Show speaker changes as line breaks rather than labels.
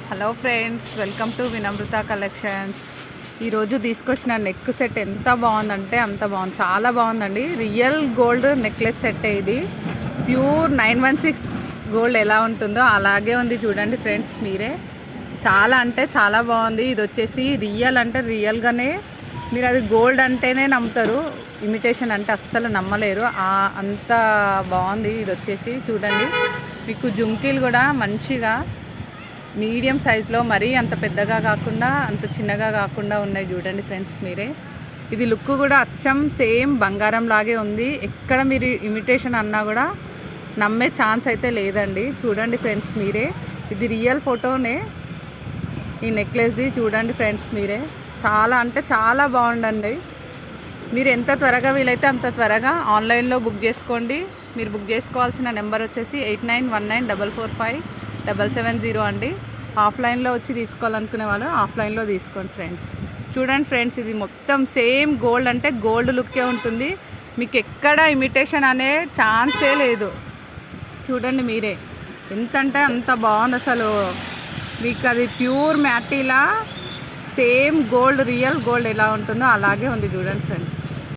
Hello friends, welcome to Vinamrata collections. ఈరోజు తీసుకొచ్చిన neck set ఎంత బాగుందంటే అంత బాగుంది, చాలా బాగుందండి. Real gold necklace set. ఇది ప్యూర్ 916 గోల్డ్ ఎలా ఉంటుందో అలాగే ఉంది చూడండి ఫ్రెండ్స్. మీరే చాలా అంటే చాలా బాగుంది. ఇది వచ్చేసి రియల్ అంటే రియల్గానే మీరు అది గోల్డ్ అంటేనే నమ్ముతారు, ఇమిటేషన్ అంటే అస్సలు నమ్మలేరు. అంత బాగుంది. ఇది వచ్చేసి చూడండి, మీకు జుమ్కీలు కూడా మంచిగా మీడియం సైజులో, మరీ అంత పెద్దగా కాకుండా అంత చిన్నగా కాకుండా ఉన్నాయి చూడండి ఫ్రెండ్స్. మీరే ఇది లుక్ కూడా అచ్చం సేమ్ బంగారం లాగే ఉంది. ఎక్కడ మీరు ఇమిటేషన్ అన్నా కూడా నమ్మే ఛాన్స్ అయితే లేదండి. చూడండి ఫ్రెండ్స్, మీరే ఇది రియల్ ఫోటోనే ఈ నెక్లెస్ది. చూడండి ఫ్రెండ్స్, మీరే చాలా అంటే చాలా బాగుండండి. మీరు ఎంత త్వరగా వీలైతే అంత త్వరగా ఆన్లైన్లో బుక్ చేసుకోండి. మీరు బుక్ చేసుకోవాల్సిన నెంబర్ వచ్చేసి 8919445770 అండి. ఆఫ్లైన్లో వచ్చి తీసుకోవాలనుకునే వాళ్ళు ఆఫ్లైన్లో తీసుకోండి ఫ్రెండ్స్. చూడండి ఫ్రెండ్స్, ఇది మొత్తం సేమ్ గోల్డ్ అంటే గోల్డ్ లుక్కే ఉంటుంది. మీకు ఎక్కడ ఇమిటేషన్ అనే ఛాన్సే లేదు. చూడండి మీరే ఎంత అంటే అంత బాగుంది అసలు. మీకు అది ప్యూర్ మ్యాటీలా సేమ్ గోల్డ్, రియల్ గోల్డ్ ఎలా ఉంటుందో అలాగే ఉంది చూడండి ఫ్రెండ్స్.